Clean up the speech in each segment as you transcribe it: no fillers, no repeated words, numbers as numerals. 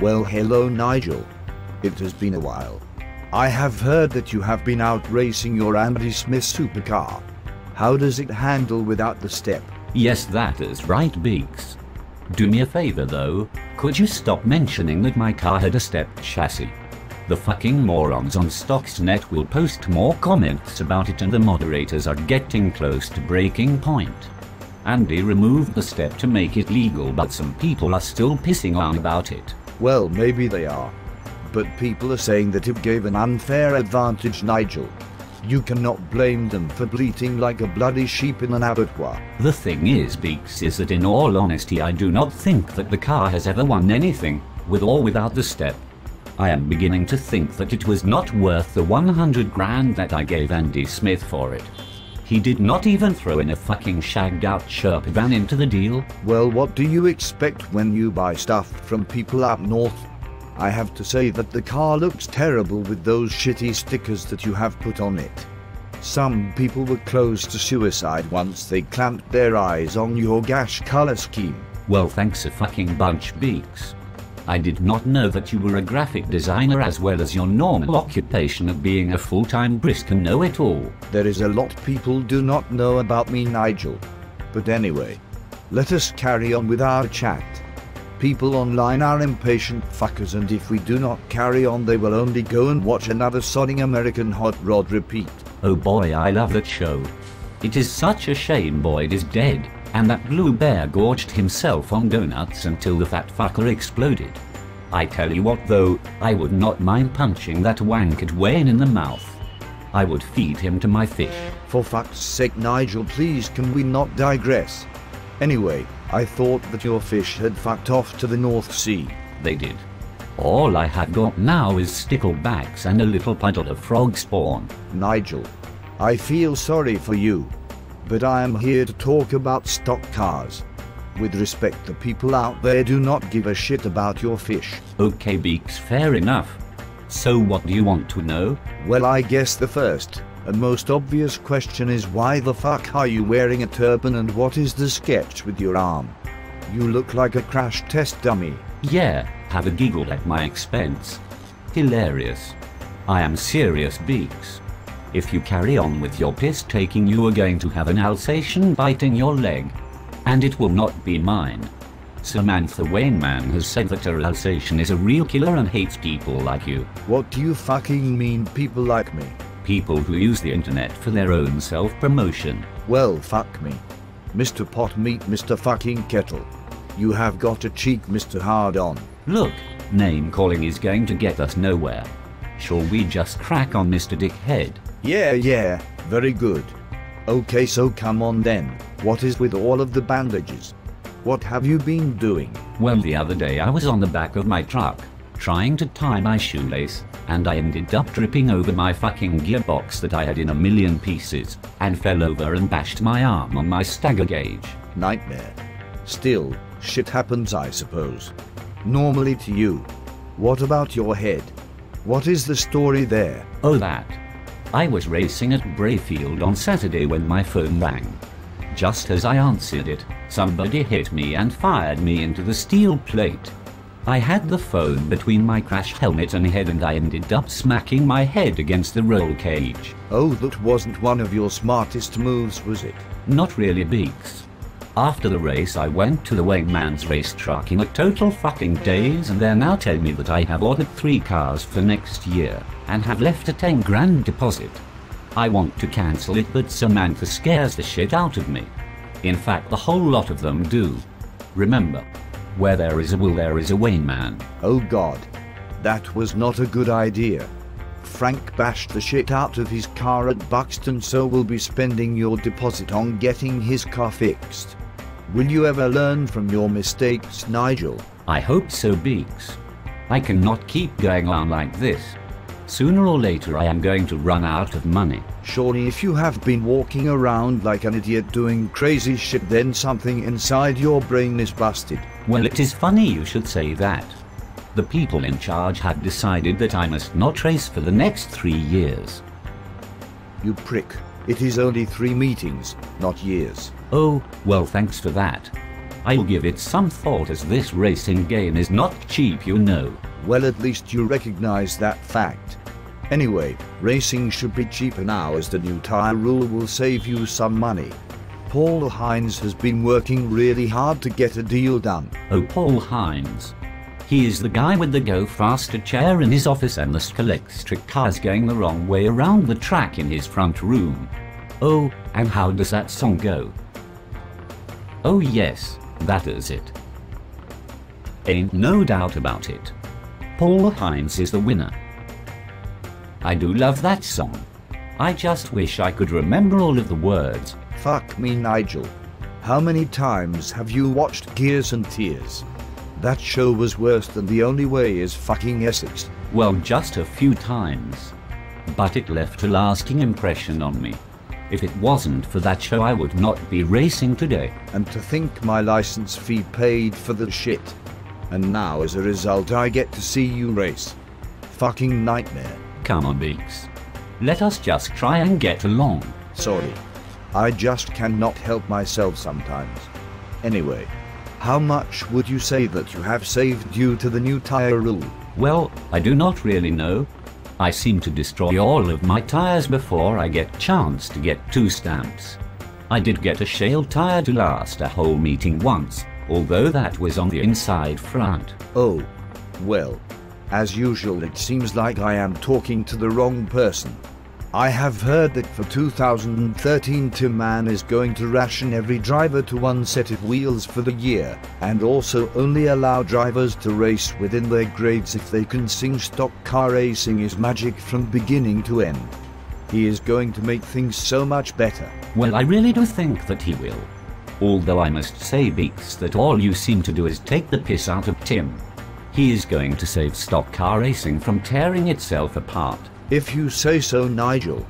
Well, hello Nigel. It has been a while. I have heard that you have been out racing your Andy Smith supercar. How does it handle without the step? Yes, that is right, Beaks. Do me a favor though, could you stop mentioning that my car had a stepped chassis? The fucking morons on Stocksnet will post more comments about it and the moderators are getting close to breaking point. Andy removed the step to make it legal, but some people are still pissing on about it. Well, maybe they are. But people are saying that it gave an unfair advantage, Nigel. You cannot blame them for bleating like a bloody sheep in an abattoir. The thing is, Beaks, is that in all honesty I do not think that the car has ever won anything, with or without the step. I am beginning to think that it was not worth the 100 grand that I gave Andy Smith for it. He did not even throw in a fucking shagged out Sherpa van into the deal. Well, what do you expect when you buy stuff from people up north? I have to say that the car looks terrible with those shitty stickers that you have put on it. Some people were close to suicide once they clamped their eyes on your gash color scheme. Well, thanks a fucking bunch, Beaks. I did not know that you were a graphic designer as well as your normal occupation of being a full-time brisker know-it-all. There is a lot people do not know about me, Nigel. But anyway, let us carry on with our chat. People online are impatient fuckers, and if we do not carry on they will only go and watch another sodding American hot rod repeat. Oh boy, I love that show. It is such a shame Boyd is dead, and that blue bear gorged himself on donuts until the fat fucker exploded. I tell you what though, I would not mind punching that wanked Wayne in the mouth. I would feed him to my fish. For fuck's sake, Nigel, please can we not digress? Anyway, I thought that your fish had fucked off to the North Sea. They did. All I have got now is sticklebacks and a little puddle of frog spawn. Nigel, I feel sorry for you, but I am here to talk about stock cars. With respect, the people out there do not give a shit about your fish. Okay, Beaks, fair enough. So what do you want to know? Well, I guess the first and most obvious question is, why the fuck are you wearing a turban and what is the sketch with your arm? You look like a crash test dummy. Yeah, have a giggle at my expense. Hilarious. I am serious, Beaks. If you carry on with your piss taking, you are going to have an Alsatian biting your leg. And it will not be mine. Samantha Wainman has said that her Alsatian is a real killer and hates people like you. What do you fucking mean, people like me? People who use the internet for their own self-promotion. Well, fuck me. Mr. Pot Meat, Mr. fucking Kettle. You have got a cheek, Mr. Hard On. Look, name calling is going to get us nowhere. Shall we just crack on, Mr. Dickhead? Yeah, very good. Okay, so come on then. What is with all of the bandages? What have you been doing? Well, the other day I was on the back of my truck, trying to tie my shoelace, and I ended up tripping over my fucking gearbox that I had in a million pieces, and fell over and bashed my arm on my stagger gauge. Nightmare. Still, shit happens, I suppose. Normally to you. What about your head? What is the story there? Oh, that. I was racing at Brayfield on Saturday when my phone rang. Just as I answered it, somebody hit me and fired me into the steel plate. I had the phone between my crash helmet and head, and I ended up smacking my head against the roll cage. Oh, that wasn't one of your smartest moves, was it? Not really, Beaks. After the race I went to the Wayman's race truck in a total fucking daze, and they're now telling me that I have ordered 3 cars for next year, and have left a 10 grand deposit. I want to cancel it, but Samantha scares the shit out of me. In fact, the whole lot of them do. Remember, where there is a will there is a Wayman. Oh god, that was not a good idea. Frank bashed the shit out of his car at Buxton, so we'll be spending your deposit on getting his car fixed. Will you ever learn from your mistakes, Nigel? I hope so, Beaks. I cannot keep going on like this. Sooner or later I am going to run out of money. Surely if you have been walking around like an idiot doing crazy shit, then something inside your brain is busted. Well, it is funny you should say that. The people in charge have decided that I must not race for the next 3 years. You prick. It is only 3 meetings, not years. Oh, well, thanks for that. I'll give it some thought, as this racing game is not cheap, you know. Well, at least you recognize that fact. Anyway, racing should be cheaper now, as the new tire rule will save you some money. Paul Hines has been working really hard to get a deal done. Oh, Paul Hines. He is the guy with the go faster chair in his office and the electric cars going the wrong way around the track in his front room. Oh, and how does that song go? Oh yes, that is it. Ain't no doubt about it. Paul Hines is the winner. I do love that song. I just wish I could remember all of the words. Fuck me, Nigel. How many times have you watched Gears and Tears? That show was worse than The Only Way is fucking Essex. Well, just a few times. But it left a lasting impression on me. If it wasn't for that show, I would not be racing today. And to think my license fee paid for the shit. And now as a result I get to see you race. Fucking nightmare. Come on, Beaks. Let us just try and get along. Sorry. I just cannot help myself sometimes. Anyway, how much would you say that you have saved due to the new tire rule? Well, I do not really know. I seem to destroy all of my tires before I get chance to get 2 stamps. I did get a shale tire to last a whole meeting once, although that was on the inside front. Oh, well, as usual it seems like I am talking to the wrong person. I have heard that for 2013 Tim Man is going to ration every driver to 1 set of wheels for the year, and also only allow drivers to race within their grades if they can sing stock car racing is magic from beginning to end. He is going to make things so much better. Well, I really do think that he will. Although I must say, Beaks, that all you seem to do is take the piss out of Tim. He is going to save stock car racing from tearing itself apart. If you say so, Nigel.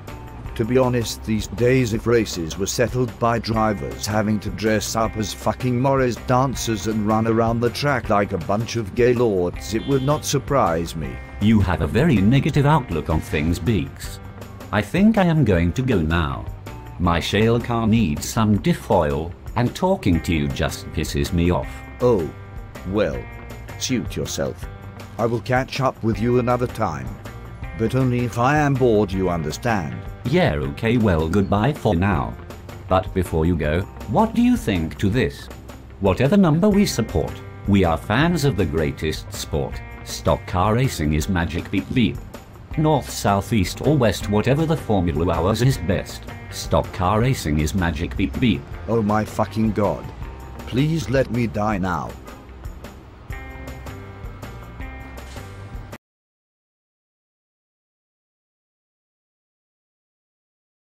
To be honest, these days if races were settled by drivers having to dress up as fucking Morris dancers and run around the track like a bunch of gay lords, it would not surprise me. You have a very negative outlook on things, Beaks. I think I am going to go now. My shale car needs some diff oil, and talking to you just pisses me off. Oh, well, suit yourself. I will catch up with you another time. But only if I am bored, you understand. Yeah, okay, well, goodbye for now. But before you go, what do you think to this? Whatever number we support, we are fans of the greatest sport. Stock car racing is magic, beep beep. North, south, east or west, whatever the formula ours is best. Stock car racing is magic, beep beep. Oh my fucking god. Please let me die now.